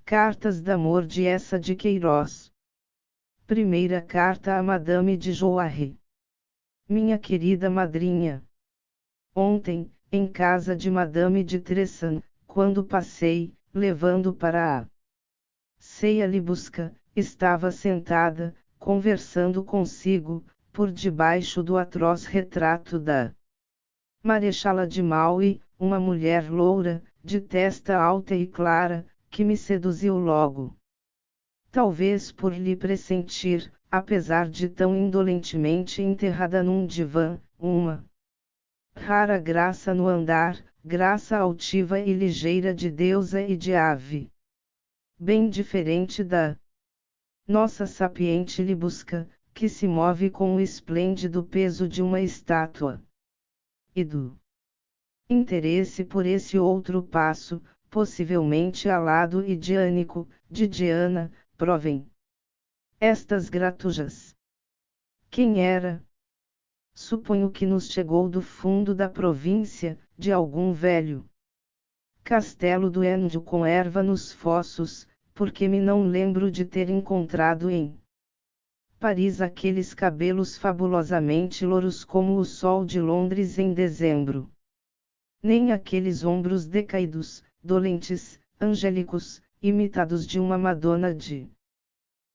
Cartas d'amor de Essa de Queiroz. Primeira carta a Madame de Jouarre. Minha querida madrinha. Ontem, em casa de Madame de Tressan, quando passei, levando para a ceia lhe busca, estava sentada, conversando consigo, por debaixo do atroz retrato da Marechala de Maui, uma mulher loura, de testa alta e clara, que me seduziu logo. Talvez por lhe pressentir, apesar de tão indolentemente enterrada num divã, uma rara graça no andar, graça altiva e ligeira de deusa e de ave. Bem diferente da nossa sapiente libusca, que se move com o esplêndido peso de uma estátua. E do interesse por esse outro passo, possivelmente alado e diânico, de Diana, provém estas gratujas. Quem era? Suponho que nos chegou do fundo da província, de algum velho castelo do índio com erva nos fossos, porque me não lembro de ter encontrado em Paris aqueles cabelos fabulosamente louros como o sol de Londres em dezembro. Nem aqueles ombros decaídos, dolentes, angélicos, imitados de uma Madonna de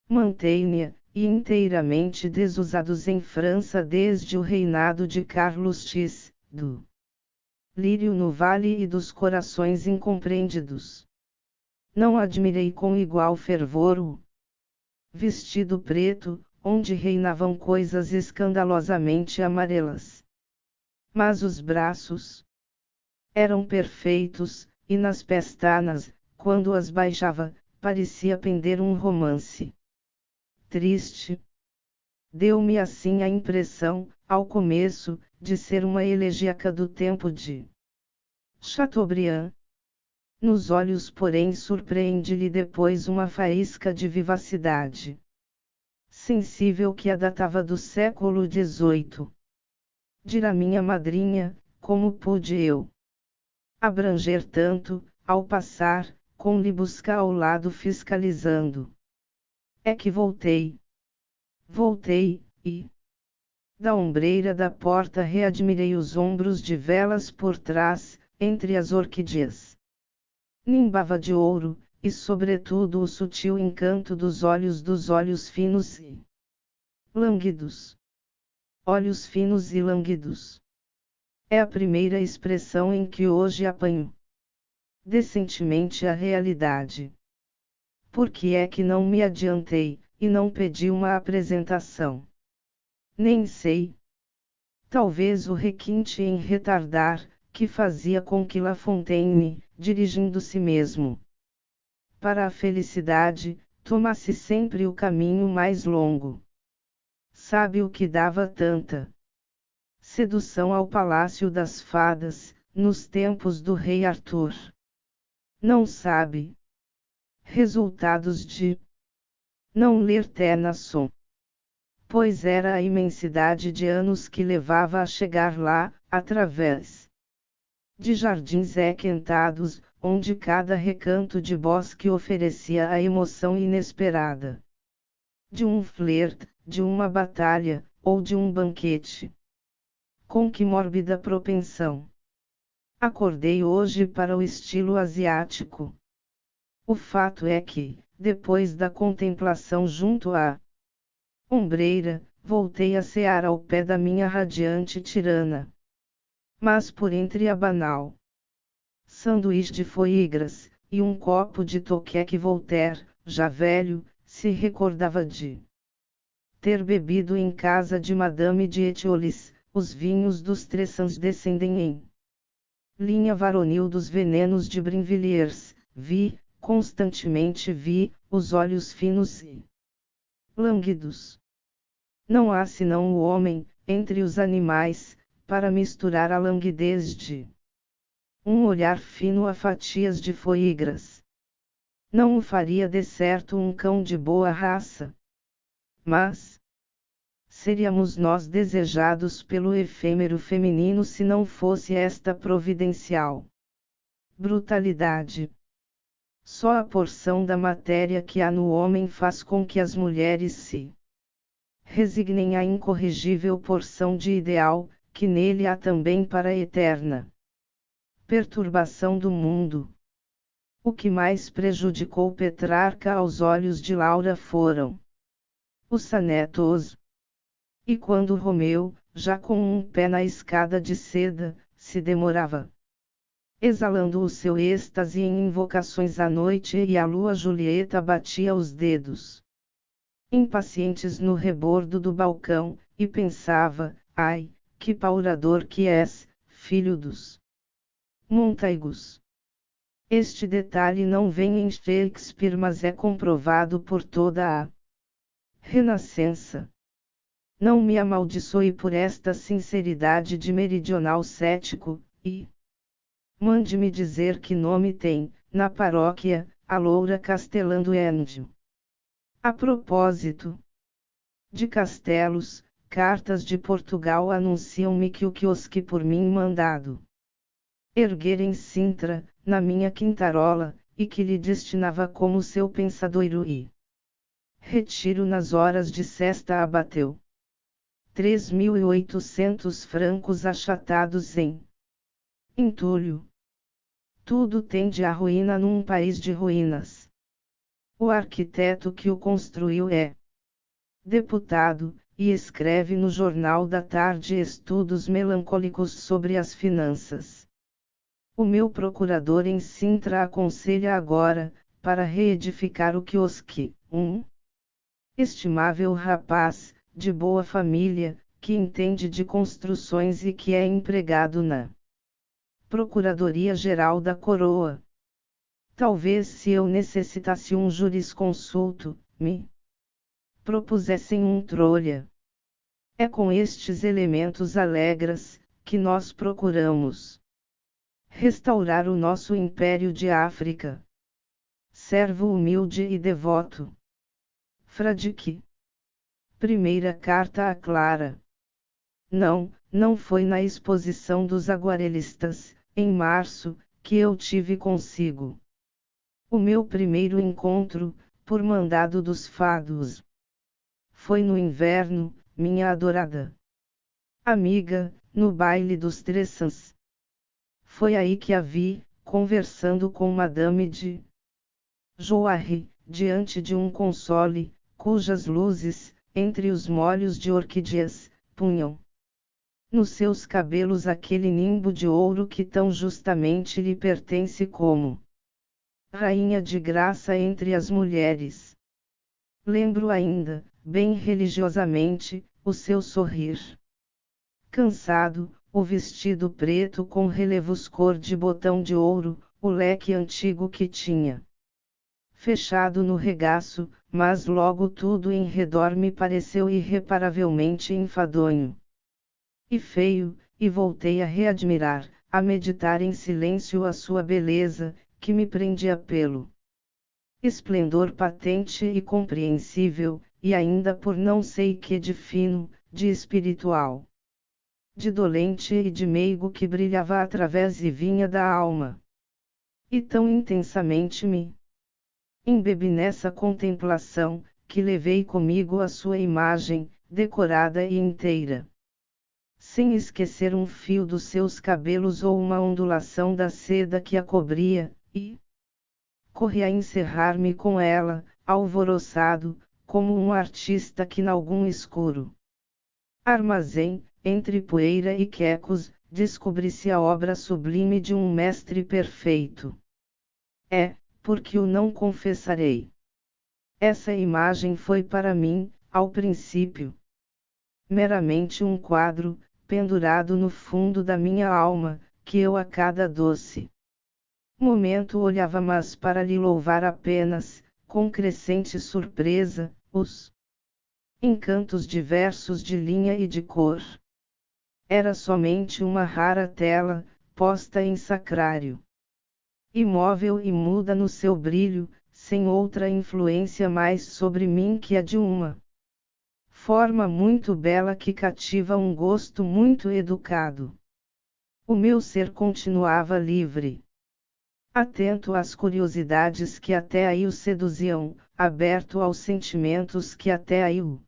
Mantegna, e inteiramente desusados em França desde o reinado de Carlos X, do lírio no vale e dos corações incompreendidos. Não admirei com igual fervor o vestido preto, onde reinavam coisas escandalosamente amarelas. Mas os braços eram perfeitos, e nas pestanas, quando as baixava, parecia pender um romance triste. Deu-me assim a impressão, ao começo, de ser uma elegíaca do tempo de Chateaubriand. Nos olhos porém surpreende-lhe depois uma faísca de vivacidade sensível que a datava do século XVIII. Dirá minha madrinha, como pude eu abranger tanto, ao passar, com lhe buscar ao lado fiscalizando. É que voltei, e da ombreira da porta readmirei os ombros de velas por trás, entre as orquídeas. Nimbava de ouro, e sobretudo o sutil encanto dos olhos finos e lânguidos. Olhos finos e lânguidos. É a primeira expressão em que hoje apanho decentemente a realidade. Por que é que não me adiantei, e não pedi uma apresentação? Nem sei. Talvez o requinte em retardar, que fazia com que La Fontaine, dirigindo-se mesmo para a felicidade, tomasse sempre o caminho mais longo. Sabe o que dava tanta sedução ao Palácio das Fadas, nos tempos do rei Arthur? Não sabe. Resultados de não ler Tennyson. Pois era a imensidade de anos que levava a chegar lá, através de jardins equentados, onde cada recanto de bosque oferecia a emoção inesperada de um flerte, de uma batalha, ou de um banquete. Com que mórbida propensão acordei hoje para o estilo asiático. O fato é que, depois da contemplação junto à ombreira, voltei a cear ao pé da minha radiante tirana. Mas por entre a banal sanduíche de foie-gras, e um copo de toqué que Voltaire, já velho, se recordava de ter bebido em casa de Madame de Étioles, os vinhos dos Tressans descendem em linha varonil dos venenos de Brinvilliers, constantemente vi, os olhos finos e lânguidos. Não há senão o homem, entre os animais, para misturar a languidez de um olhar fino a fatias de foie-gras. Não o faria de certo um cão de boa raça. Mas seríamos nós desejados pelo efêmero feminino se não fosse esta providencial brutalidade. Só a porção da matéria que há no homem faz com que as mulheres se resignem à incorrigível porção de ideal, que nele há também para a eterna perturbação do mundo. O que mais prejudicou Petrarca aos olhos de Laura foram os sonetos. E quando Romeu, já com um pé na escada de seda, se demorava, exalando o seu êxtase em invocações à noite e à lua, Julieta batia os dedos impacientes no rebordo do balcão, e pensava: ai, que paurador que és, filho dos montaigos. Este detalhe não vem em Shakespeare, mas é comprovado por toda a Renascença. Não me amaldiçoe por esta sinceridade de meridional cético, e mande-me dizer que nome tem, na paróquia, a loura castelã do Índio. A propósito de castelos, cartas de Portugal anunciam-me que o quiosque por mim mandado erguer em Sintra, na minha quintarola, e que lhe destinava como seu pensadoiro e retiro nas horas de sesta, abateu 3.800 francos achatados em entulho. Tudo tende à ruína num país de ruínas. O arquiteto que o construiu é deputado, e escreve no Jornal da Tarde estudos melancólicos sobre as finanças. O meu procurador em Sintra aconselha agora, para reedificar o quiosque, estimável rapaz, de boa família, que entende de construções e que é empregado na Procuradoria-Geral da Coroa. Talvez, se eu necessitasse um jurisconsulto, me propusessem um trolha. É com estes elementos alegres que nós procuramos restaurar o nosso império de África. Servo humilde e devoto. Fradique. Primeira carta a Clara. Não foi na exposição dos aguarelistas, em março, que eu tive consigo o meu primeiro encontro, por mandado dos fados. Foi no inverno, minha adorada amiga, no baile dos Tressans. Foi aí que a vi, conversando com Madame de Jouarre, diante de um console, cujas luzes, entre os molhos de orquídeas, punham nos seus cabelos aquele nimbo de ouro que tão justamente lhe pertence como rainha de graça entre as mulheres. Lembro ainda, bem religiosamente, o seu sorrir cansado, o vestido preto com relevos cor de botão de ouro, o leque antigo que tinha fechado no regaço, mas logo tudo em redor me pareceu irreparavelmente enfadonho e feio, e voltei a readmirar, a meditar em silêncio a sua beleza, que me prendia pelo esplendor patente e compreensível, e ainda por não sei que de fino, de espiritual, de dolente e de meigo que brilhava através e vinha da alma. E tão intensamente me embebi nessa contemplação, que levei comigo a sua imagem, decorada e inteira, sem esquecer um fio dos seus cabelos ou uma ondulação da seda que a cobria, e corri a encerrar-me com ela, alvoroçado, como um artista que nalgum escuro armazém, entre poeira e quecos, descobri-se a obra sublime de um mestre perfeito. Porque o não confessarei. Essa imagem foi para mim, ao princípio, meramente um quadro, pendurado no fundo da minha alma, que eu a cada doce momento olhava, mas para lhe louvar apenas, com crescente surpresa, os encantos diversos de linha e de cor. Era somente uma rara tela, posta em sacrário, imóvel e muda no seu brilho, sem outra influência mais sobre mim que a de uma forma muito bela que cativa um gosto muito educado. O meu ser continuava livre. atento às curiosidades que até aí o seduziam, aberto aos sentimentos que até aí o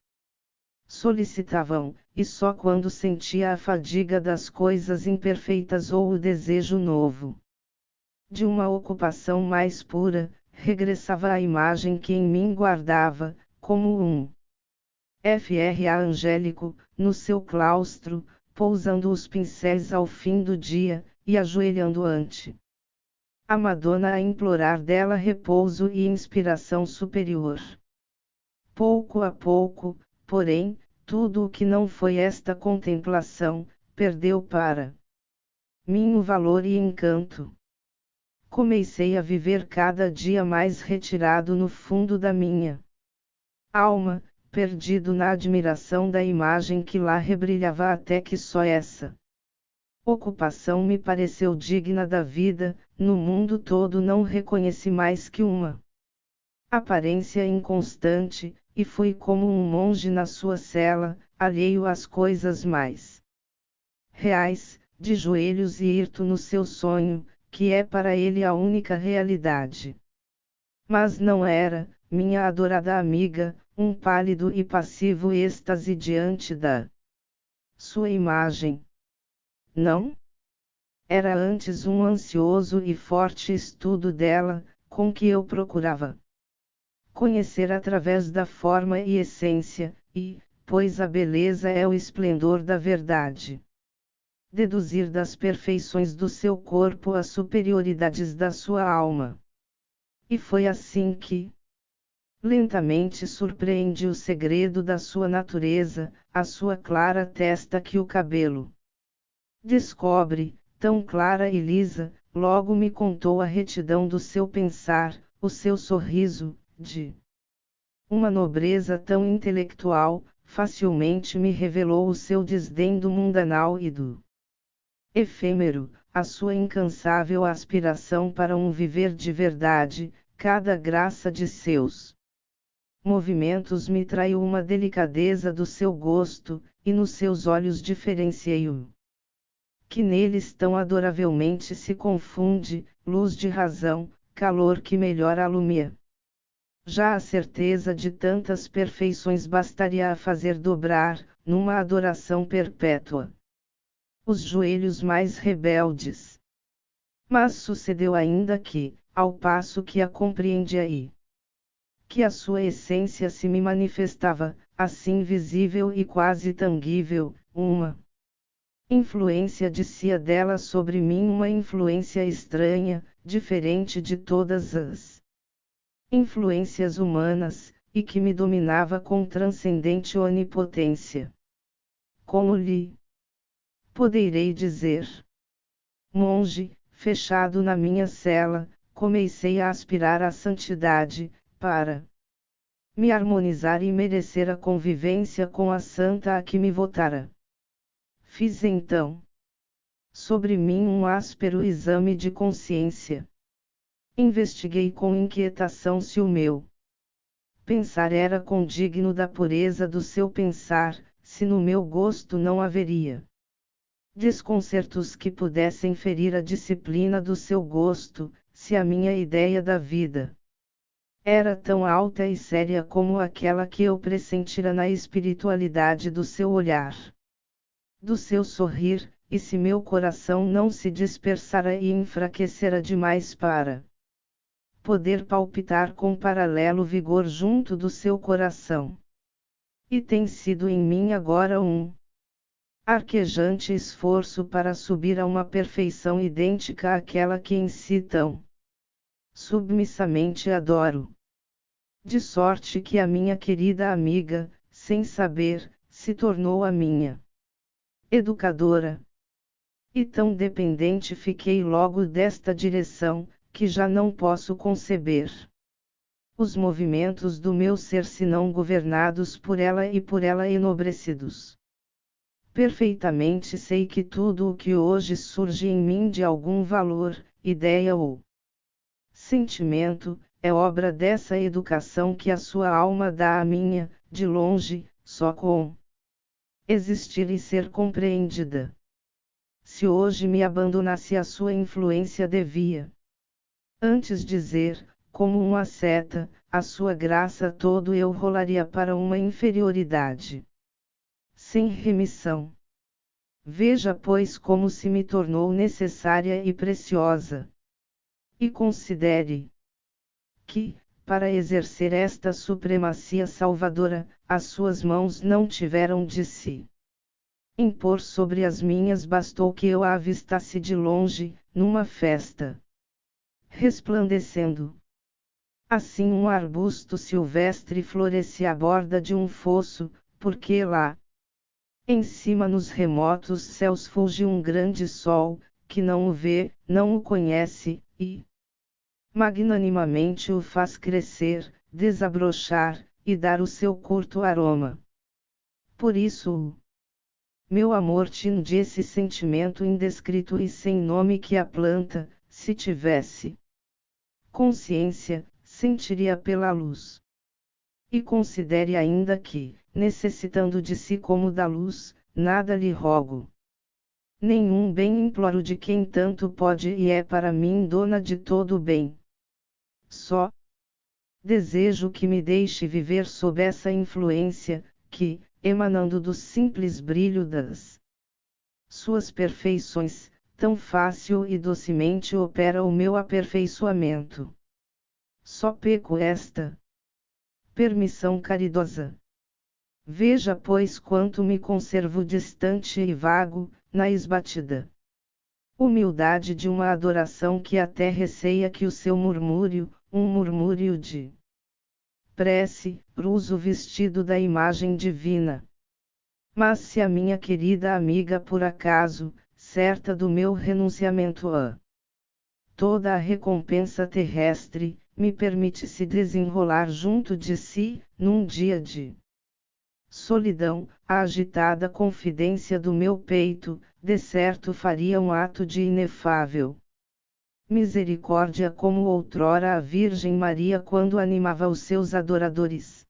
solicitavam, e só quando sentia a fadiga das coisas imperfeitas ou o desejo novo de uma ocupação mais pura, regressava à imagem que em mim guardava, como um fra angélico, no seu claustro, pousando os pincéis ao fim do dia, e ajoelhando ante a Madonna a implorar dela repouso e inspiração superior. Pouco a pouco, porém, tudo o que não foi esta contemplação, perdeu para mim o valor e encanto. Comecei a viver cada dia mais retirado no fundo da minha alma, perdido na admiração da imagem que lá rebrilhava, até que só essa ocupação me pareceu digna da vida. No mundo todo não reconheci mais que uma aparência inconstante, e fui como um monge na sua cela, alheio às coisas mais reais, de joelhos e hirto no seu sonho, que é para ele a única realidade. Mas não era, minha adorada amiga, um pálido e passivo êxtase diante da sua imagem. Não? Era antes um ansioso e forte estudo dela, com que eu procurava conhecer através da forma e essência, e, pois a beleza é o esplendor da verdade, deduzir das perfeições do seu corpo as superioridades da sua alma. E foi assim que, lentamente surpreendi o segredo da sua natureza, a sua clara testa que o cabelo descobre, tão clara e lisa. Logo me contou a retidão do seu pensar, o seu sorriso, de uma nobreza tão intelectual. Facilmente me revelou o seu desdém do mundanal e do efêmero, a sua incansável aspiração para um viver de verdade. Cada graça de seus movimentos me traiu uma delicadeza do seu gosto, e nos seus olhos diferenciei o que neles tão adoravelmente se confunde, luz de razão, calor que melhor alumia. Já a certeza de tantas perfeições bastaria a fazer dobrar, numa adoração perpétua, os joelhos mais rebeldes. Mas sucedeu ainda que, ao passo que a compreendia e que a sua essência se me manifestava, assim visível e quase tangível, uma influência descia dela sobre mim, uma influência estranha, diferente de todas as influências humanas, e que me dominava com transcendente onipotência. Como lhe poderei dizer? Monge, fechado na minha cela, comecei a aspirar à santidade, para me harmonizar e merecer a convivência com a santa a que me votara. Fiz então sobre mim um áspero exame de consciência. Investiguei com inquietação se o meu pensar era condigno da pureza do seu pensar, se no meu gosto não haveria desconcertos que pudessem ferir a disciplina do seu gosto, se a minha ideia da vida era tão alta e séria como aquela que eu pressentira na espiritualidade do seu olhar, do seu sorrir, e se meu coração não se dispersara e enfraquecera demais para poder palpitar com paralelo vigor junto do seu coração. E tem sido em mim agora um arquejante esforço para subir a uma perfeição idêntica àquela que em si tão submissamente adoro. De sorte que a minha querida amiga, sem saber, se tornou a minha educadora. E tão dependente fiquei logo desta direção, que já não posso conceber os movimentos do meu ser senão governados por ela e por ela enobrecidos. Perfeitamente sei que tudo o que hoje surge em mim de algum valor, ideia ou sentimento, é obra dessa educação que a sua alma dá à minha, de longe, só com existir e ser compreendida. Se hoje me abandonasse a sua influência devia Antes dizer, como uma seta, a sua graça todo eu rolaria para uma inferioridade sem remissão. Veja pois como se me tornou necessária e preciosa. E considere que, para exercer esta supremacia salvadora, as suas mãos não tiveram de se impor sobre as minhas, bastou que eu a avistasse de longe, numa festa, resplandecendo. Assim um arbusto silvestre florescia à borda de um fosso, porque lá, em cima nos remotos céus fulge um grande sol, que não o vê, não o conhece, e magnanimamente o faz crescer, desabrochar, e dar o seu curto aroma. Por isso meu amor tinha esse sentimento indescrito e sem nome que a planta, se tivesse consciência, sentiria pela luz. E considere ainda que, necessitando de si como da luz, nada lhe rogo. Nenhum bem imploro de quem tanto pode e é para mim dona de todo o bem. Só desejo que me deixe viver sob essa influência, que, emanando do simples brilho das suas perfeições, tão fácil e docemente opera o meu aperfeiçoamento. Só peco esta permissão caridosa. Veja pois quanto me conservo distante e vago, na esbatida humildade de uma adoração que até receia que o seu murmúrio, um murmúrio de prece, cruze o vestido da imagem divina. Mas se a minha querida amiga por acaso, certa do meu renunciamento a toda a recompensa terrestre, me permite se desenrolar junto de si, num dia de solidão, a agitada confidência do meu peito, de certo faria um ato de inefável misericórdia como outrora a Virgem Maria quando animava os seus adoradores,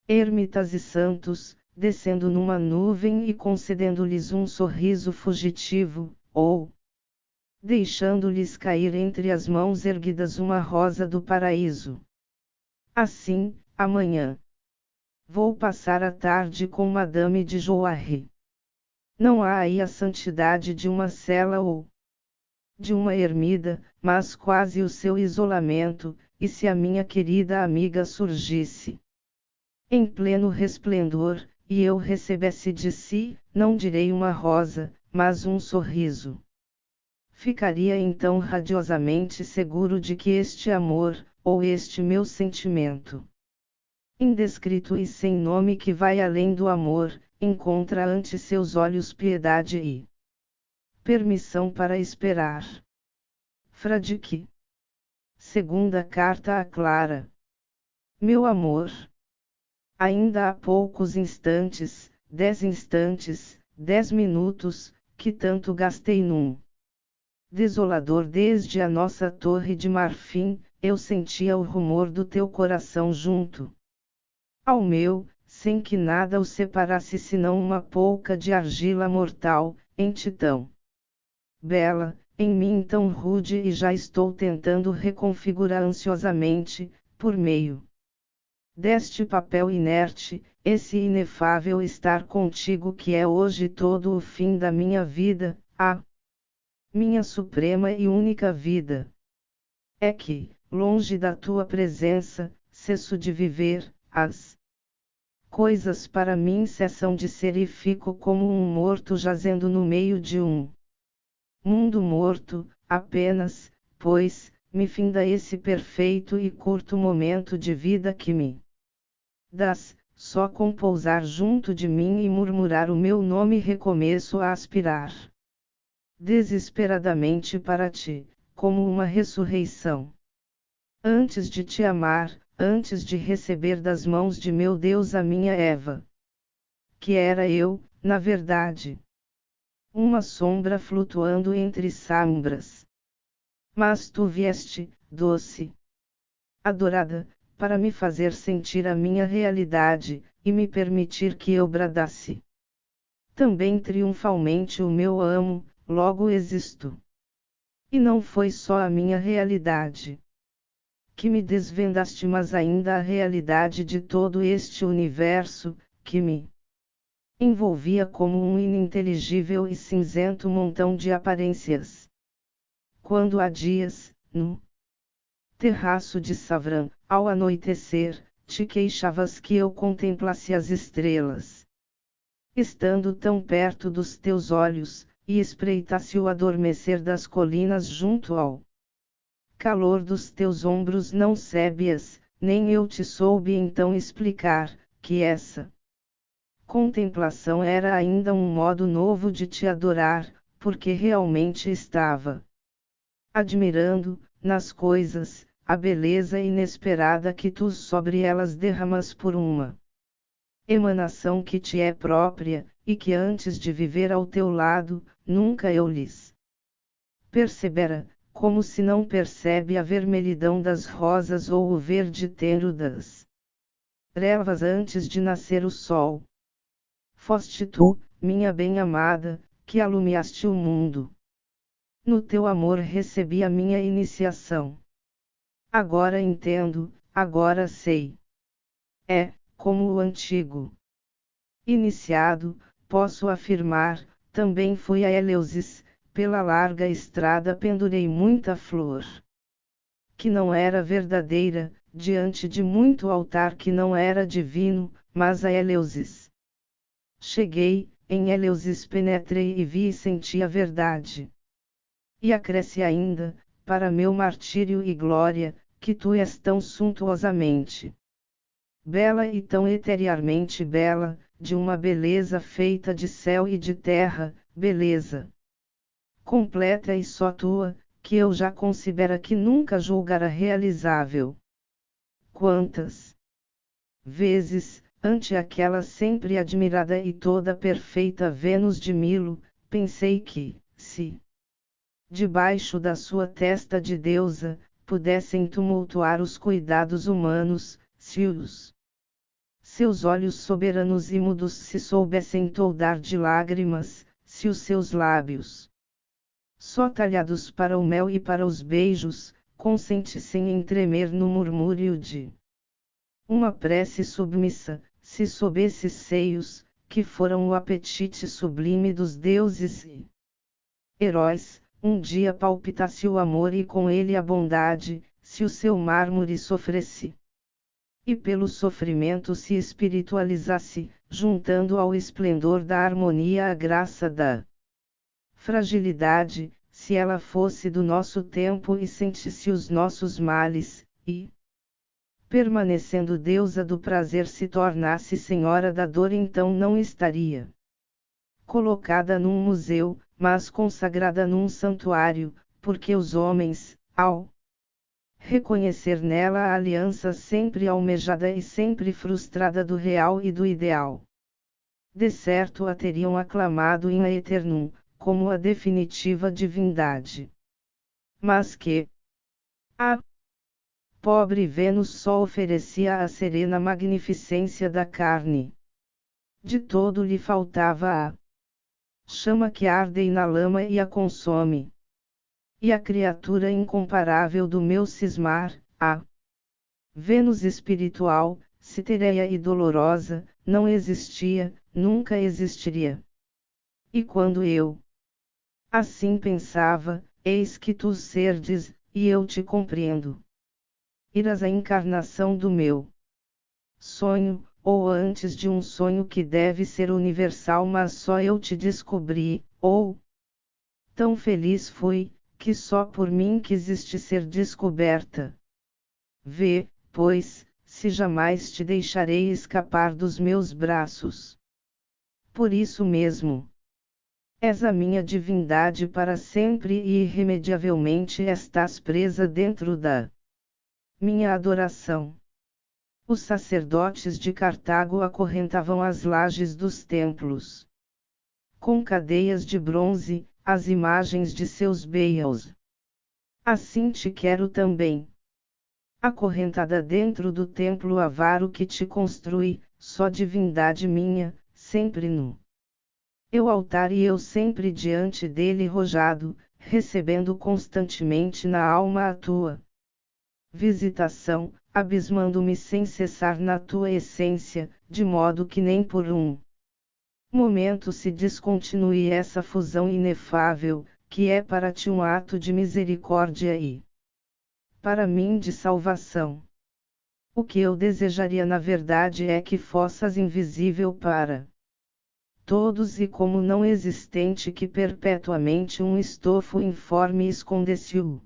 ermitas e santos, descendo numa nuvem e concedendo-lhes um sorriso fugitivo, ou deixando-lhes cair entre as mãos erguidas uma rosa do paraíso. Assim, amanhã vou passar a tarde com Madame de Jouarre. Não há aí a santidade de uma cela ou de uma ermida, mas quase o seu isolamento, e se a minha querida amiga surgisse em pleno resplendor, e eu recebesse de si, não direi uma rosa, mas um sorriso. Ficaria então radiosamente seguro de que este amor, ou este meu sentimento indescrito e sem nome que vai além do amor, encontra ante seus olhos piedade e permissão para esperar. Fradique. Segunda carta a Clara. Meu amor. Ainda há poucos instantes, 10 instantes, 10 minutos, que tanto gastei num desolador desde a nossa torre de marfim, eu sentia o rumor do teu coração junto ao meu, sem que nada o separasse senão uma pouca de argila mortal, em ti tão bela, em mim tão rude e já estou tentando reconfigurar ansiosamente, por meio deste papel inerte, esse inefável estar contigo que é hoje todo o fim da minha vida, a minha suprema e única vida. É que, longe da tua presença, cesso de viver, as coisas para mim cessam de ser e fico como um morto jazendo no meio de um mundo morto, apenas, pois, me finda esse perfeito e curto momento de vida que me das, só com pousar junto de mim e murmurar o meu nome recomeço a aspirar desesperadamente para ti, como uma ressurreição. Antes de te amar, antes de receber das mãos de meu Deus a minha Eva, que era eu, na verdade, uma sombra flutuando entre sombras. Mas tu vieste, doce, adorada, para me fazer sentir a minha realidade, e me permitir que eu bradasse também triunfalmente o meu amo, logo existo. E não foi só a minha realidade que me desvendaste, mas ainda a realidade de todo este universo, que me envolvia como um ininteligível e cinzento montão de aparências. Quando há dias, no terraço de Savran, ao anoitecer, te queixavas que eu contemplasse as estrelas, estando tão perto dos teus olhos, e espreitasse o adormecer das colinas junto ao calor dos teus ombros. Não sabias, nem eu te soube então explicar, que essa contemplação era ainda um modo novo de te adorar, porque realmente estava admirando, nas coisas, a beleza inesperada que tu sobre elas derramas por uma emanação que te é própria, e que antes de viver ao teu lado, nunca eu lhes percebera, como se não percebe a vermelhidão das rosas ou o verde tenro das relvas antes de nascer o sol. Foste tu, minha bem-amada, que alumiaste o mundo. No teu amor recebi a minha iniciação. Agora entendo, agora sei. É, como o antigo iniciado, posso afirmar, também fui a Eleusis, pela larga estrada pendurei muita flor que não era verdadeira, diante de muito altar que não era divino, mas a Eleusis. Cheguei, em Eleusis penetrei e vi e senti a verdade. E acresce ainda, para meu martírio e glória, que tu és tão suntuosamente bela e tão eteriarmente bela, de uma beleza feita de céu e de terra, beleza completa e só tua, que eu já considera que nunca julgara realizável. Quantas vezes, ante aquela sempre admirada e toda perfeita Vênus de Milo, pensei que, se debaixo da sua testa de deusa, pudessem tumultuar os cuidados humanos, se os seus olhos soberanos e mudos se soubessem toldar de lágrimas, se os seus lábios, só talhados para o mel e para os beijos, consentissem em tremer no murmúrio de uma prece submissa, se sob esses seios, que foram o apetite sublime dos deuses e heróis, um dia palpitasse o amor e com ele a bondade, se o seu mármore sofresse e pelo sofrimento se espiritualizasse, juntando ao esplendor da harmonia a graça da fragilidade, se ela fosse do nosso tempo e sentisse os nossos males, e, permanecendo deusa do prazer, se tornasse senhora da dor, então não estaria colocada num museu, mas consagrada num santuário, porque os homens, ao reconhecer nela a aliança sempre almejada e sempre frustrada do real e do ideal, de certo a teriam aclamado in aeternum, como a definitiva divindade. Mas que a pobre Vênus só oferecia a serena magnificência da carne. De todo lhe faltava a chama que arde na lama e a consome. E a criatura incomparável do meu cismar, a Vênus espiritual, citérea e dolorosa, não existia, nunca existiria. E quando eu assim pensava, eis que tu serdes, e eu te compreendo. Irás a encarnação do meu sonho, ou antes de um sonho que deve ser universal, mas só eu te descobri, ou tão feliz fui, que só por mim quiseste ser descoberta. Vê, pois, se jamais te deixarei escapar dos meus braços. Por isso mesmo, és a minha divindade para sempre e irremediavelmente estás presa dentro da minha adoração. Os sacerdotes de Cartago acorrentavam as lajes dos templos com cadeias de bronze, as imagens de seus Baals. Assim te quero também. Acorrentada dentro do templo avaro que te construí, só divindade minha, sempre nu. Eu altar e eu sempre diante dele rojado, recebendo constantemente na alma a tua visitação, abismando-me sem cessar na tua essência, de modo que nem por um momento se descontinue essa fusão inefável, que é para ti um ato de misericórdia e, para mim, de salvação. O que eu desejaria na verdade é que fossas invisível para todos e como não existente, que perpetuamente um estofo informe esconde-se o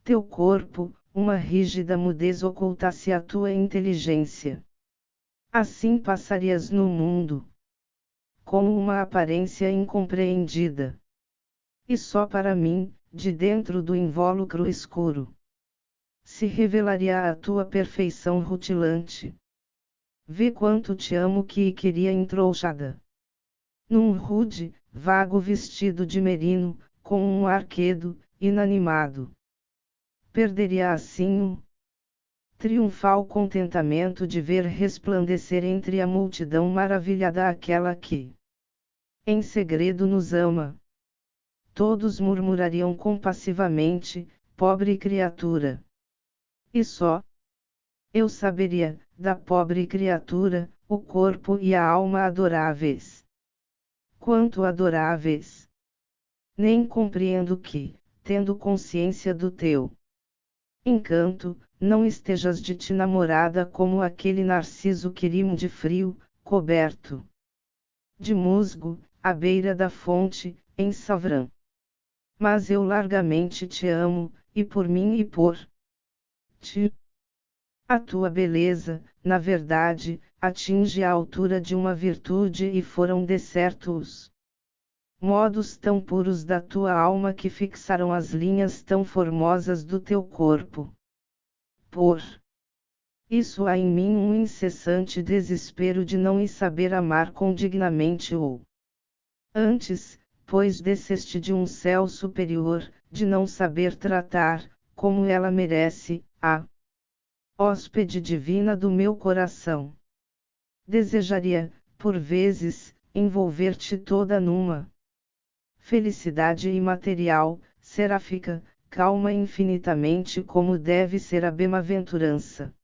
teu corpo, uma rígida mudez ocultasse a tua inteligência. Assim passarias no mundo como uma aparência incompreendida. E só para mim, de dentro do invólucro escuro, se revelaria a tua perfeição rutilante. Vê quanto te amo que queria entrouxada num rude, vago vestido de merino, com um arquedo, inanimado. Perderia assim o triunfal contentamento de ver resplandecer entre a multidão maravilhada aquela que, em segredo, nos ama. Todos murmurariam compassivamente, pobre criatura. E só eu saberia, da pobre criatura, o corpo e a alma adoráveis. Quanto adoráveis! Nem compreendo que, tendo consciência do teu encanto, não estejas de ti namorada como aquele narciso querimo de frio, coberto de musgo, à beira da fonte, em Savrã. Mas eu largamente te amo, e por mim e por ti. A tua beleza, na verdade, atinge a altura de uma virtude e foram de certo os modos tão puros da tua alma que fixaram as linhas tão formosas do teu corpo. Por isso há em mim um incessante desespero de não saber amar condignamente ou antes, pois desceste de um céu superior, de não saber tratar, como ela merece, a hóspede divina do meu coração. Desejaria, por vezes, envolver-te toda numa felicidade imaterial, seráfica, calma infinitamente como deve ser a bem-aventurança.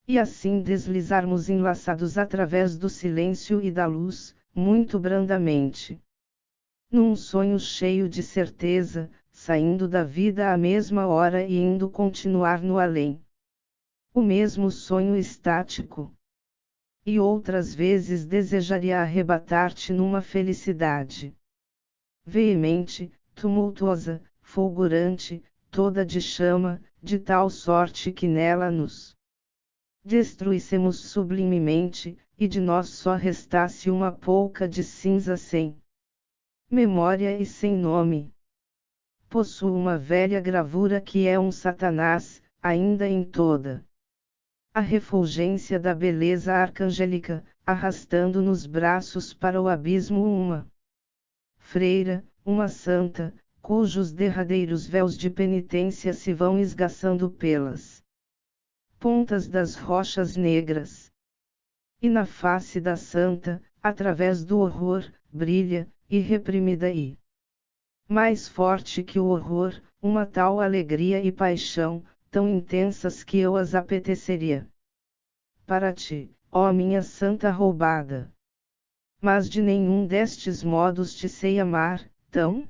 E assim deslizarmos enlaçados através do silêncio e da luz, muito brandamente. Num sonho cheio de certeza, saindo da vida à mesma hora e indo continuar no além. O mesmo sonho estático. E outras vezes desejaria arrebatar-te numa felicidade veemente, tumultuosa, fulgurante, toda de chama, de tal sorte que nela nos destruíssemos sublimemente, e de nós só restasse uma polca de cinza sem memória e sem nome. Possuo uma velha gravura que é um Satanás, ainda em toda a refulgência da beleza arcangélica, arrastando nos braços para o abismo uma freira, uma santa, cujos derradeiros véus de penitência se vão esgaçando pelas pontas das rochas negras. E na face da santa, através do horror, brilha, irreprimida e mais forte que o horror, uma tal alegria e paixão, tão intensas que eu as apeteceria para ti, ó minha santa roubada. Mas de nenhum destes modos te sei amar, tão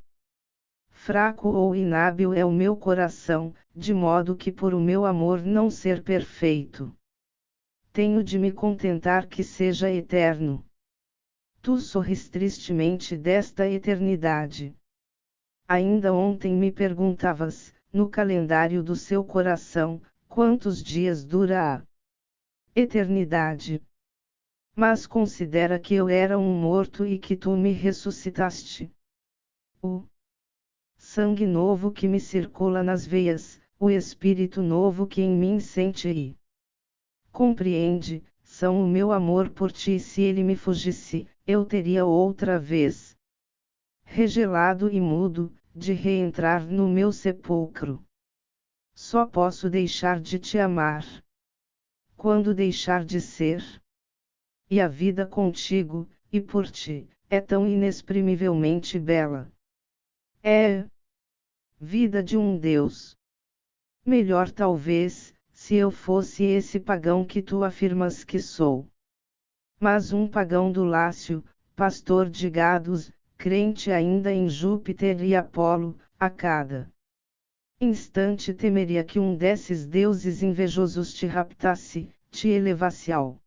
fraco ou inábil é o meu coração, de modo que por o meu amor não ser perfeito, tenho de me contentar que seja eterno. Tu sorris tristemente desta eternidade. Ainda ontem me perguntavas, no calendário do seu coração, quantos dias dura a eternidade. Mas considera que eu era um morto e que tu me ressuscitaste. O sangue novo que me circula nas veias, o espírito novo que em mim sente e compreende, são o meu amor por ti, e se ele me fugisse, eu teria outra vez regelado e mudo, de reentrar no meu sepulcro. Só posso deixar de te amar quando deixar de ser. E a vida contigo, e por ti, é tão inexprimivelmente bela. É vida de um Deus. Melhor talvez, se eu fosse esse pagão que tu afirmas que sou. Mas um pagão do Lácio, pastor de gados, crente ainda em Júpiter e Apolo, a cada instante temeria que um desses deuses invejosos te raptasse, te elevasse ao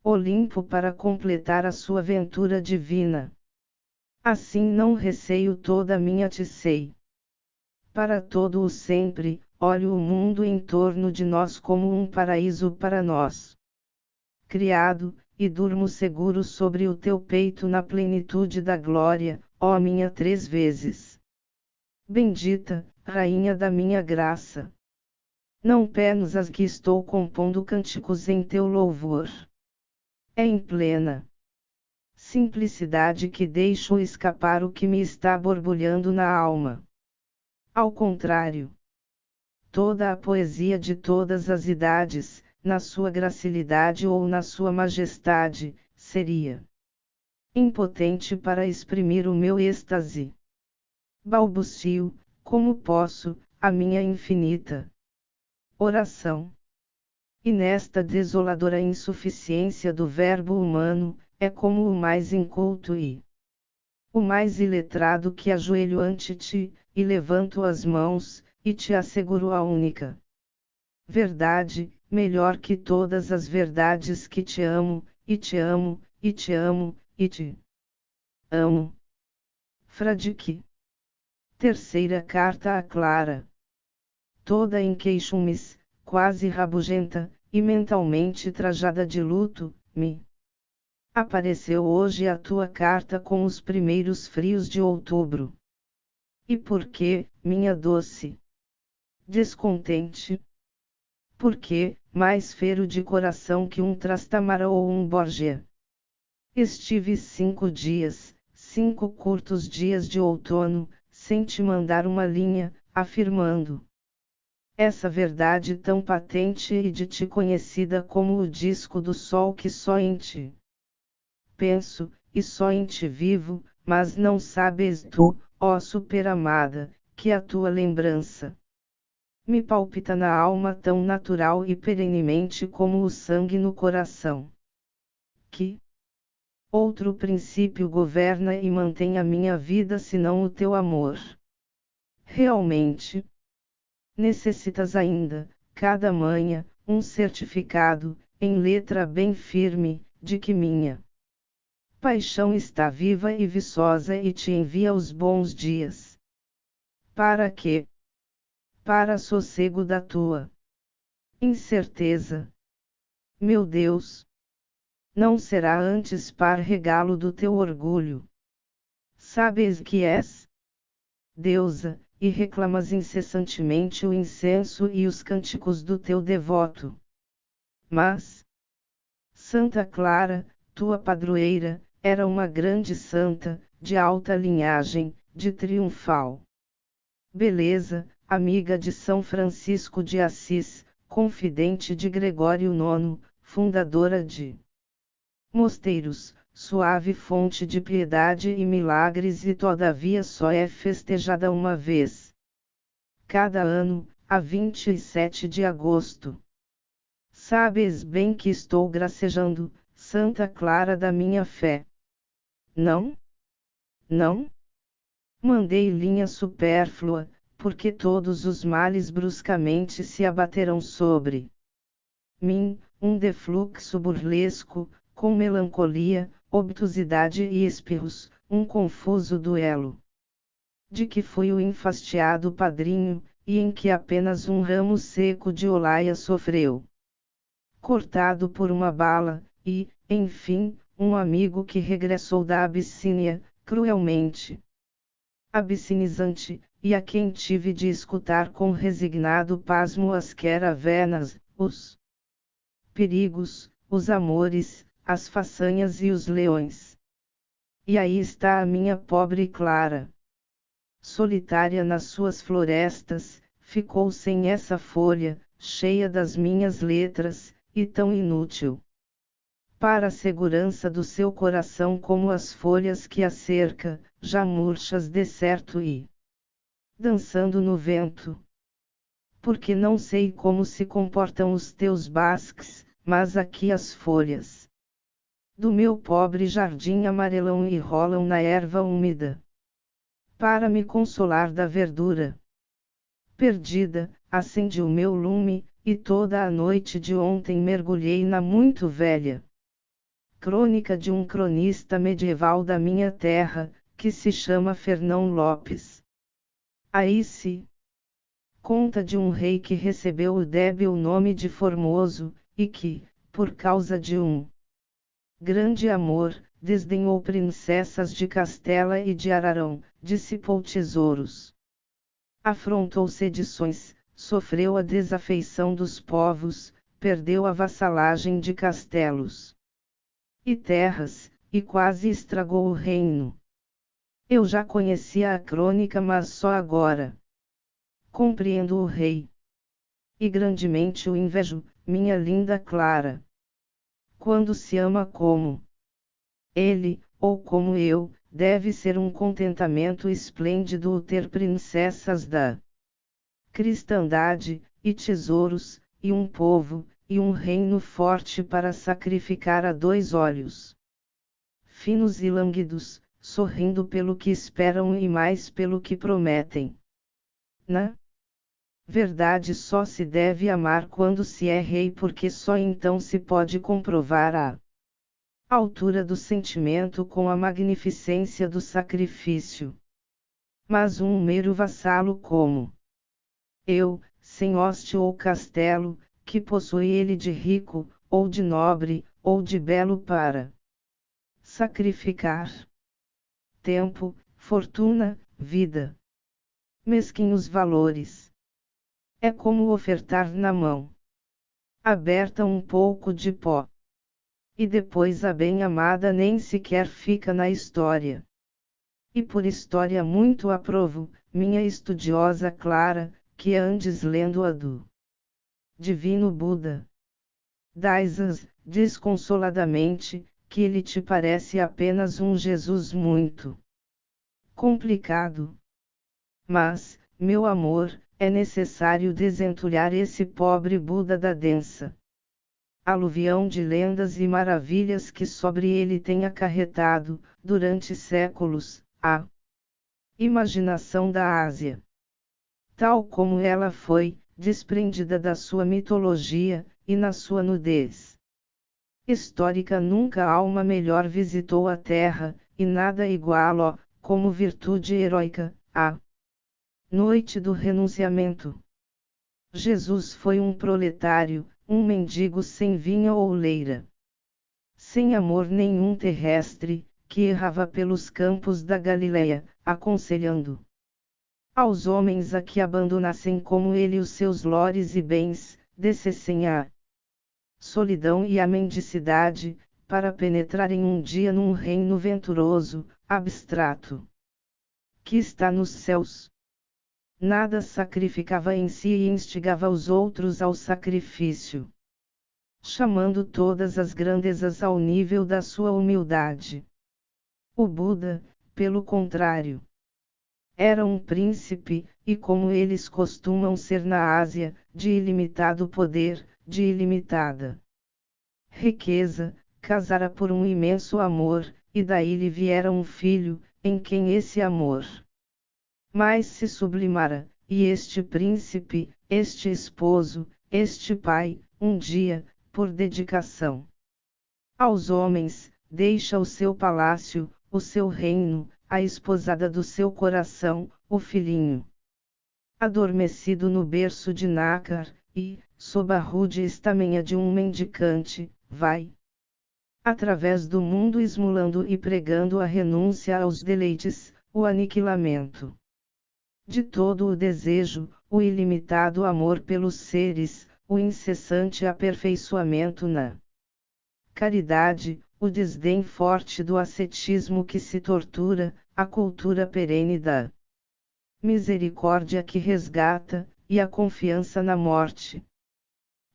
Olimpo para completar a sua aventura divina. Assim não receio toda a minha sei. Para todo o sempre, olho o mundo em torno de nós como um paraíso para nós. Criado, e durmo seguro sobre o teu peito na plenitude da glória, ó minha 3 vezes bendita, Rainha da minha graça. Não penos as que estou compondo cânticos em teu louvor. É em plena simplicidade que deixo escapar o que me está borbulhando na alma. Ao contrário, toda a poesia de todas as idades, na sua gracilidade ou na sua majestade, seria impotente para exprimir o meu êxtase. Balbucio, como posso, a minha infinita oração. E nesta desoladora insuficiência do verbo humano, é como o mais inculto e o mais iletrado que ajoelho ante ti, e levanto as mãos, e te asseguro a única verdade, melhor que todas as verdades que te amo, e te amo, e te amo, e te amo. Fradique. Terceira carta a Clara. Toda em queixumes, quase rabugenta, e mentalmente trajada de luto, me apareceu hoje a tua carta com os primeiros frios de outubro. E por que, minha doce descontente? Porque, mais feiro de coração que um Trastamara ou um Borgia. Estive 5 dias, 5 curtos dias de outono, sem te mandar uma linha, afirmando essa verdade tão patente e de ti conhecida como o disco do sol que só em ti penso, e só em ti vivo, mas não sabes tu, ó superamada, que a tua lembrança me palpita na alma tão natural e perenemente como o sangue no coração. Que outro princípio governa e mantém a minha vida senão o teu amor? Realmente, necessitas ainda, cada manhã, um certificado, em letra bem firme, de que minha paixão está viva e viçosa e te envia os bons dias. Para quê? Para sossego da tua incerteza. Meu Deus! Não será antes par regalo do teu orgulho. Sabes que és deusa, e reclamas incessantemente o incenso e os cânticos do teu devoto. Mas Santa Clara, tua padroeira, era uma grande santa, de alta linhagem, de triunfal beleza, amiga de São Francisco de Assis, confidente de Gregório IX, fundadora de mosteiros, suave fonte de piedade e milagres, e todavia só é festejada uma vez cada ano, a 27 de agosto. Sabes bem que estou gracejando, Santa Clara da minha fé. Não? Não? Mandei linha supérflua, porque todos os males bruscamente se abaterão sobre mim, um defluxo burlesco, com melancolia, obtusidade e espirros, um confuso duelo. De que fui o enfastiado padrinho, e em que apenas um ramo seco de olaia sofreu cortado por uma bala, e, enfim, um amigo que regressou da Abissínia, cruelmente abissinizante, e a quem tive de escutar com resignado pasmo as queravenas, os perigos, os amores, as façanhas e os leões. E aí está a minha pobre Clara. Solitária nas suas florestas, ficou sem essa folha, cheia das minhas letras, e tão inútil para a segurança do seu coração como as folhas que a cerca, já murchas decerto e dançando no vento. Porque não sei como se comportam os teus basques, mas aqui as folhas do meu pobre jardim amarelam e rolam na erva úmida. Para me consolar da verdura perdida, acendi o meu lume, e toda a noite de ontem mergulhei na muito velha crônica de um cronista medieval da minha terra, que se chama Fernão Lopes. Aí se conta de um rei que recebeu o débil nome de Formoso, e que, por causa de um grande amor, desdenhou princessas de Castela e de Ararão, dissipou tesouros, afrontou sedições, sofreu a desafeição dos povos, perdeu a vassalagem de castelos e terras, e quase estragou o reino. Eu já conhecia a crônica, mas só agora compreendo o rei. E grandemente o invejo, minha linda Clara. Quando se ama como ele, ou como eu, deve ser um contentamento esplêndido o ter princessas da cristandade, e tesouros, e um povo, e um reino forte para sacrificar a dois olhos finos e lânguidos, sorrindo pelo que esperam e mais pelo que prometem. Na verdade, só se deve amar quando se é rei, porque só então se pode comprovar a altura do sentimento com a magnificência do sacrifício. Mas um mero vassalo como eu, sem hoste ou castelo, que possui ele de rico, ou de nobre, ou de belo para sacrificar tempo, fortuna, vida, mesquinhos valores. É como ofertar na mão aberta um pouco de pó. E depois a bem-amada nem sequer fica na história. E por história muito aprovo, minha estudiosa Clara, que andes lendo a do Divino Buda. Dais-as, desconsoladamente, que ele te parece apenas um Jesus muito complicado. Mas, meu amor, é necessário desentulhar esse pobre Buda da densa aluvião de lendas e maravilhas que sobre ele tem acarretado, durante séculos, a imaginação da Ásia. Tal como ela foi, desprendida da sua mitologia, e na sua nudez histórica nunca alma melhor visitou a terra, e nada igual, como virtude heróica, a noite do renunciamento. Jesus foi um proletário, um mendigo sem vinha ou leira, sem amor nenhum terrestre, que errava pelos campos da Galileia, aconselhando aos homens a que abandonassem como ele os seus lores e bens, descessem à solidão e à mendicidade, para penetrarem um dia num reino venturoso, abstrato, que está nos céus. Nada sacrificava em si e instigava os outros ao sacrifício, chamando todas as grandezas ao nível da sua humildade. O Buda, pelo contrário, era um príncipe, e como eles costumam ser na Ásia, de ilimitado poder, de ilimitada riqueza, casara por um imenso amor, e daí lhe viera um filho, em quem esse amor mais se sublimara, e este príncipe, este esposo, este pai, um dia, por dedicação aos homens, deixa o seu palácio, o seu reino, a esposada do seu coração, o filhinho adormecido no berço de nácar, e, sob a rude estamenha de um mendicante, vai através do mundo esmolando e pregando a renúncia aos deleites, o aniquilamento de todo o desejo, o ilimitado amor pelos seres, o incessante aperfeiçoamento na caridade, o desdém forte do ascetismo que se tortura, a cultura perene da misericórdia que resgata, e a confiança na morte.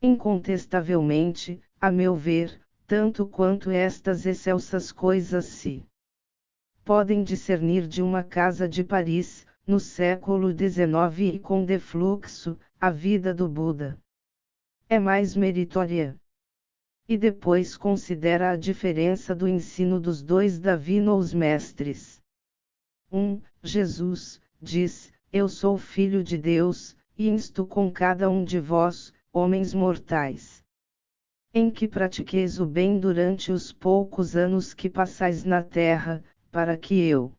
Incontestavelmente, a meu ver, tanto quanto estas excelsas coisas se podem discernir de uma casa de Paris, no século XIX e com defluxo, a vida do Buda é mais meritória. E depois considera a diferença do ensino dos dois divinos mestres. Jesus diz: Eu sou filho de Deus, e insto com cada um de vós, homens mortais, em que pratiqueis o bem durante os poucos anos que passais na terra, para que eu,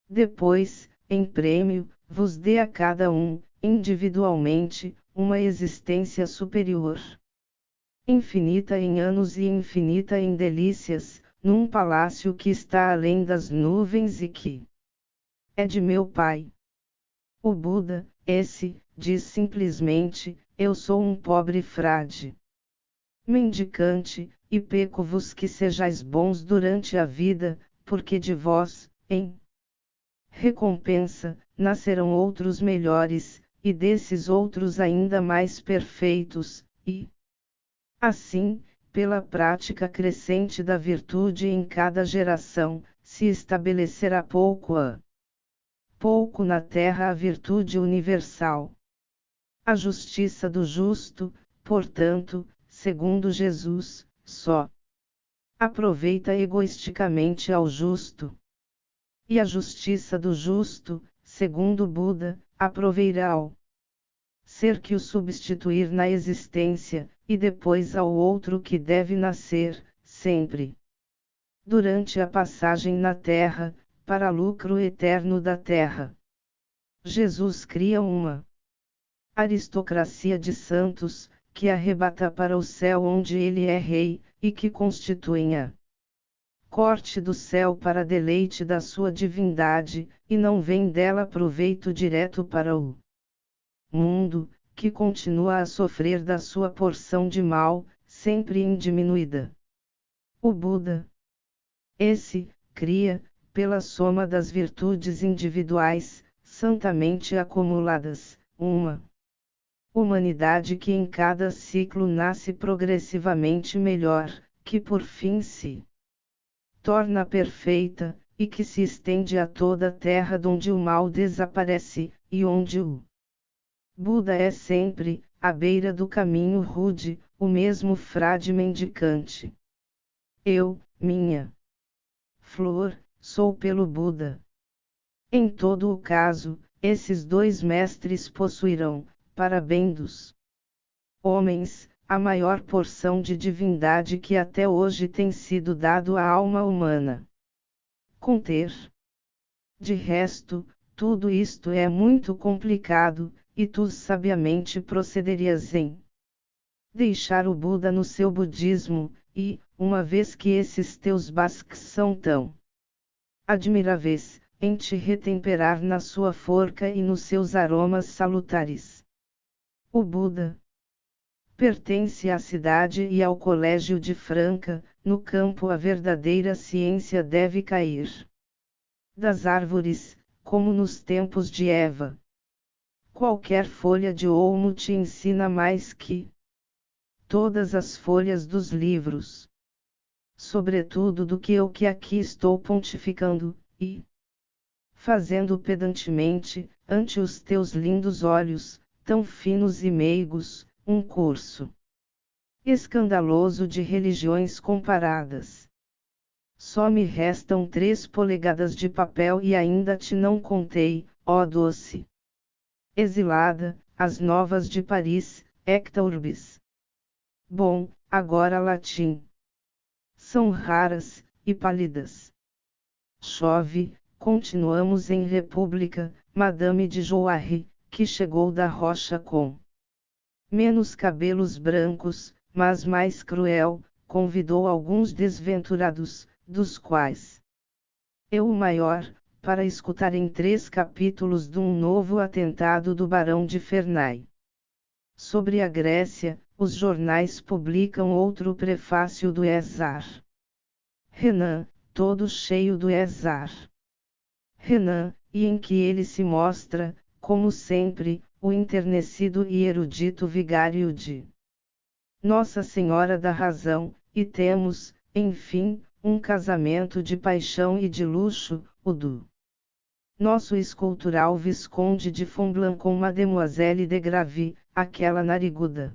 depois, em prêmio, vos dê a cada um, individualmente, uma existência superior, infinita em anos e infinita em delícias, num palácio que está além das nuvens e que é de meu Pai. O Buda, diz simplesmente: Eu sou um pobre frade, mendicante, e peço-vos que sejais bons durante a vida, porque de vós, em recompensa, nascerão outros melhores, e desses outros ainda mais perfeitos, e assim, pela prática crescente da virtude em cada geração, se estabelecerá pouco a pouco na terra a virtude universal. A justiça do justo, portanto, segundo Jesus, só aproveita egoisticamente ao justo. E a justiça do justo, segundo Buda, aproveirá ao ser que o substituir na existência, e depois ao outro que deve nascer, sempre. Durante a passagem na terra, para lucro eterno da terra. Jesus cria uma aristocracia de santos, que arrebata para o céu onde ele é rei, e que constituem a corte do céu para deleite da sua divindade, e não vem dela proveito direto para o mundo, que continua a sofrer da sua porção de mal, sempre indiminuída. O Buda, cria, pela soma das virtudes individuais, santamente acumuladas, uma humanidade que em cada ciclo nasce progressivamente melhor, que por fim se torna perfeita, e que se estende a toda a terra donde o mal desaparece, e onde o Buda é sempre, à beira do caminho rude, o mesmo frade mendicante. Eu, minha flor, sou pelo Buda. Em todo o caso, esses dois mestres possuirão, para bem dos homens, a maior porção de divindade que até hoje tem sido dado à alma humana conter. De resto, tudo isto é muito complicado, e tu sabiamente procederias em deixar o Buda no seu budismo, e, uma vez que esses teus basques são tão admiráveis, em te retemperar na sua forca e nos seus aromas salutares. O Buda pertence à cidade e ao colégio de Franca, no campo a verdadeira ciência deve cair das árvores, como nos tempos de Eva. Qualquer folha de olmo te ensina mais que todas as folhas dos livros. Sobretudo do que eu que aqui estou pontificando, e fazendo pedantemente, ante os teus lindos olhos, tão finos e meigos, um curso escandaloso de religiões comparadas. Só me restam 3 polegadas de papel e ainda te não contei, ó doce exilada, as novas de Paris, Ecta Urbis. Bom, agora latim. São raras, e pálidas. Chove, continuamos em República, Madame de Jouarre, que chegou da rocha com menos cabelos brancos, mas mais cruel, convidou alguns desventurados, dos quais eu o maior, para escutarem 3 capítulos de um novo atentado do Barão de Ferney. Sobre a Grécia, os jornais publicam outro prefácio do Ezar Renan, todo cheio do Ezar Renan, e em que ele se mostra, como sempre, o enternecido e erudito vigário de Nossa Senhora da Razão, e temos, enfim, um casamento de paixão e de luxo, o do Nosso escultural Visconde de Fontblanc com Mademoiselle de Gravy, aquela nariguda,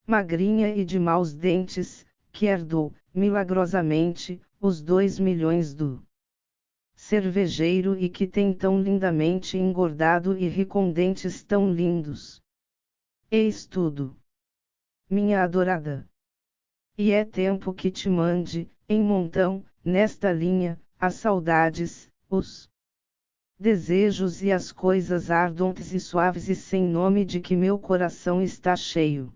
magrinha e de maus dentes, que herdou, milagrosamente, os 2 milhões do cervejeiro e que tem tão lindamente engordado e ri com dentes tão lindos. Eis tudo, minha adorada. E é tempo que te mande, em montão, nesta linha, as saudades, os desejos e as coisas ardentes e suaves e sem nome de que meu coração está cheio.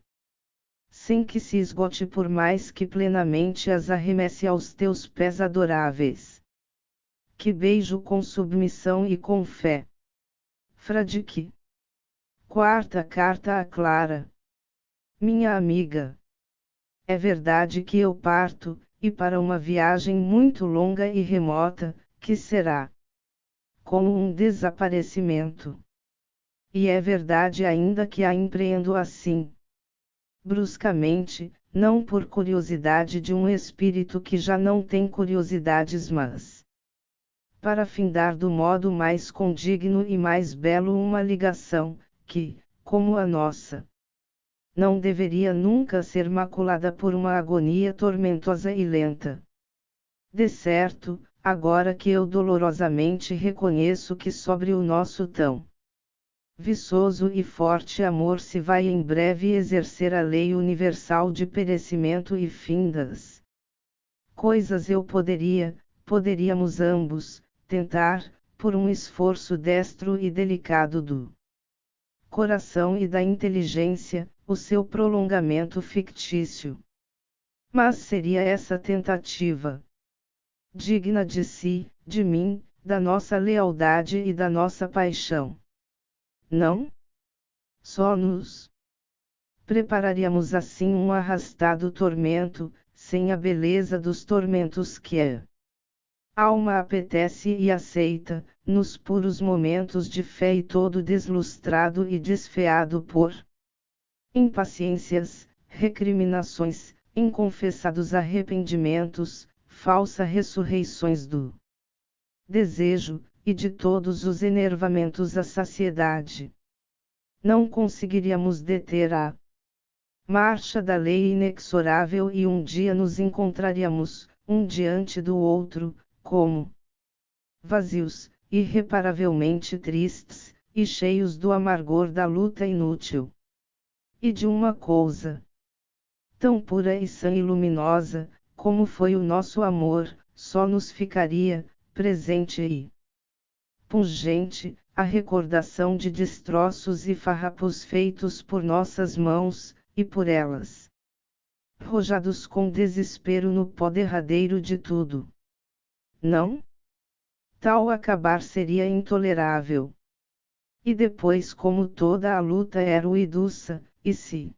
Sem que se esgote por mais que plenamente as arremesse aos teus pés adoráveis. Que beijo com submissão e com fé. Fradique. Quarta carta a Clara. Minha amiga. É verdade que eu parto, e para uma viagem muito longa e remota, que será como um desaparecimento. E é verdade ainda que a empreendo assim, bruscamente, não por curiosidade de um espírito que já não tem curiosidades, mas para findar do modo mais condigno e mais belo uma ligação, que, como a nossa, não deveria nunca ser maculada por uma agonia tormentosa e lenta. De certo, agora que eu dolorosamente reconheço que sobre o nosso tão viçoso e forte amor se vai em breve exercer a lei universal de perecimento e fim das coisas, poderíamos ambos, tentar, por um esforço destro e delicado do coração e da inteligência, o seu prolongamento fictício. Mas seria essa tentativa digna de si, de mim, da nossa lealdade e da nossa paixão? Não? Só nos prepararíamos assim um arrastado tormento, sem a beleza dos tormentos que a alma apetece e aceita, nos puros momentos de fé e todo deslustrado e desfeado por impaciências, recriminações, inconfessados arrependimentos, falsas ressurreições do desejo, e de todos os enervamentos à saciedade. Não conseguiríamos deter a marcha da lei inexorável e um dia nos encontraríamos, um diante do outro, como vazios, irreparavelmente tristes, e cheios do amargor da luta inútil. E de uma coisa tão pura e sã e luminosa, como foi o nosso amor, só nos ficaria, presente e pungente, a recordação de destroços e farrapos feitos por nossas mãos, e por elas, rojados com desespero no pó derradeiro de tudo. Não? Tal acabar seria intolerável. E depois, como toda a luta é ruidosa, e se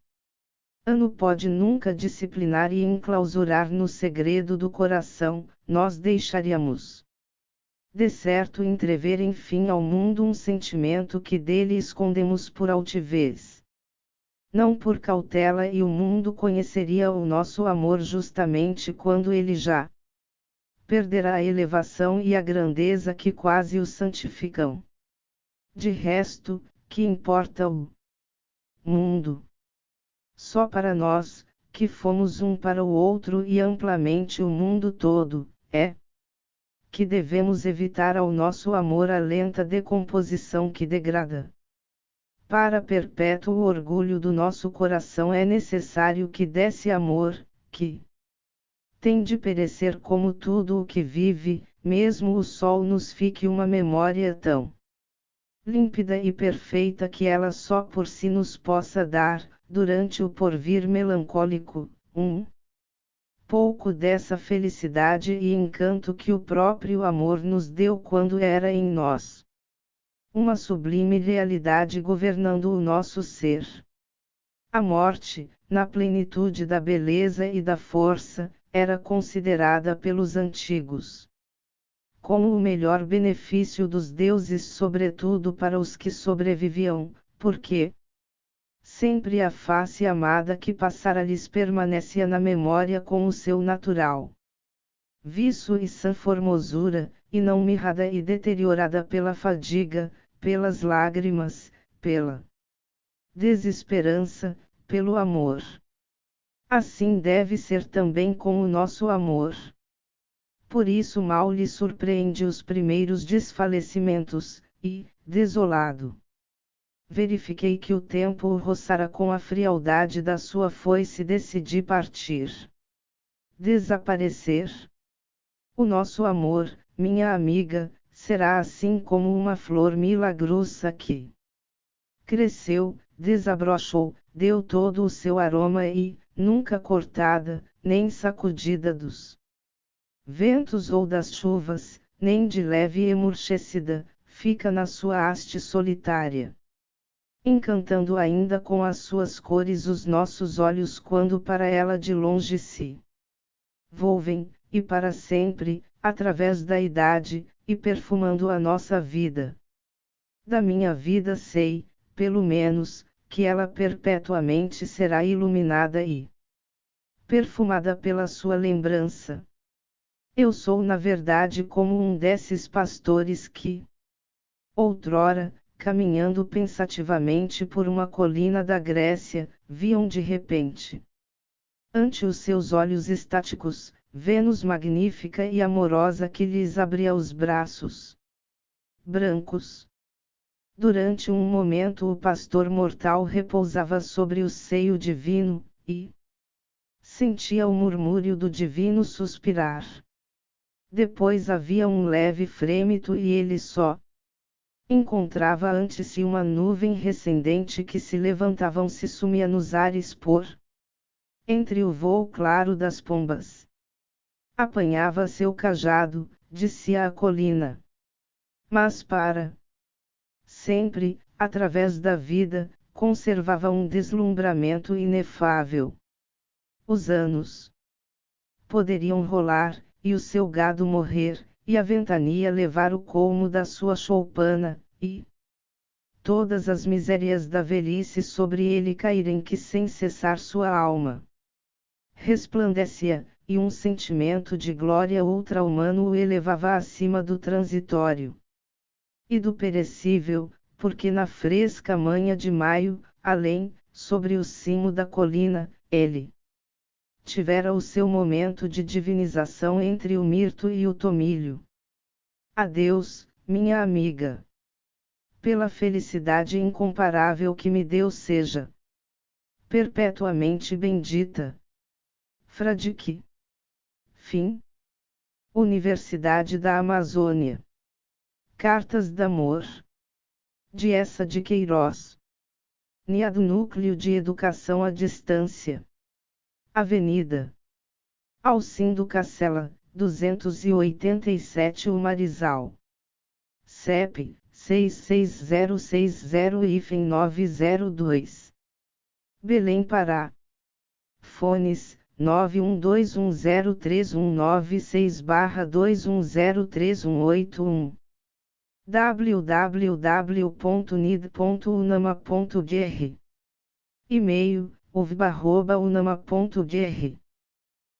ano pode nunca disciplinar e enclausurar no segredo do coração, nós deixaríamos de certo entrever enfim ao mundo um sentimento que dele escondemos por altivez. Não por cautela, e o mundo conheceria o nosso amor justamente quando ele já perderá a elevação e a grandeza que quase o santificam. De resto, que importa o mundo? Só para nós, que fomos um para o outro e amplamente o mundo todo, é que devemos evitar ao nosso amor a lenta decomposição que degrada. Para perpétuo orgulho do nosso coração é necessário que desse amor, que tem de perecer como tudo o que vive, mesmo o sol nos fique uma memória tão límpida e perfeita que ela só por si nos possa dar, durante o porvir melancólico, um pouco dessa felicidade e encanto que o próprio amor nos deu quando era em nós uma sublime realidade governando o nosso ser. A morte, na plenitude da beleza e da força, era considerada pelos antigos como o melhor benefício dos deuses, sobretudo para os que sobreviviam, porque sempre a face amada que passara lhes permanecia na memória com o seu natural viço e sã formosura, e não mirrada e deteriorada pela fadiga, pelas lágrimas, pela desesperança, pelo amor. Assim deve ser também com o nosso amor. Por isso mal lhe surpreende os primeiros desfalecimentos, e, desolado, verifiquei que o tempo o roçara com a frialdade da sua foice e decidi partir. Desaparecer. O nosso amor, minha amiga, será assim como uma flor milagrosa que cresceu, desabrochou, deu todo o seu aroma e, nunca cortada, nem sacudida dos ventos ou das chuvas, nem de leve emurchecida, fica na sua haste solitária, encantando ainda com as suas cores os nossos olhos quando para ela de longe se volvem, e para sempre, através da idade, e perfumando a nossa vida. Da minha vida sei, pelo menos, que ela perpetuamente será iluminada e perfumada pela sua lembrança. Eu sou na verdade como um desses pastores que, outrora, caminhando pensativamente por uma colina da Grécia, viam de repente, ante os seus olhos estáticos, Vênus magnífica e amorosa que lhes abria os braços brancos. Durante um momento o pastor mortal repousava sobre o seio divino, e sentia o murmúrio do divino suspirar. Depois havia um leve frêmito e ele só encontrava ante si uma nuvem recendente que se levantava se sumia nos ares por entre o vôo claro das pombas. Apanhava seu cajado, descia a colina. Mas para sempre, através da vida, conservava um deslumbramento inefável. Os anos poderiam rolar, e o seu gado morrer, e a ventania levar o colmo da sua choupana, e todas as misérias da velhice sobre ele caírem que sem cessar sua alma resplandecia, e um sentimento de glória ultra-humano o elevava acima do transitório e do perecível, porque na fresca manhã de maio, além, sobre o cimo da colina, ele tivera o seu momento de divinização entre o mirto e o tomilho. Adeus, minha amiga. Pela felicidade incomparável que me deu seja perpetuamente bendita. Fradique. Fim. Universidade da Amazônia. Cartas d'Amor. De Essa de Queiroz. NIA do Núcleo de Educação à Distância. Avenida Alcindo Cacela, 287 Umarizal. CEP, 66060-902. Belém Pará. Fones, 912103196/21031881. www.nid.unama.br. E-mail, uvba@unama.br.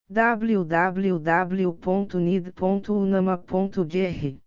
www.nid.unama.br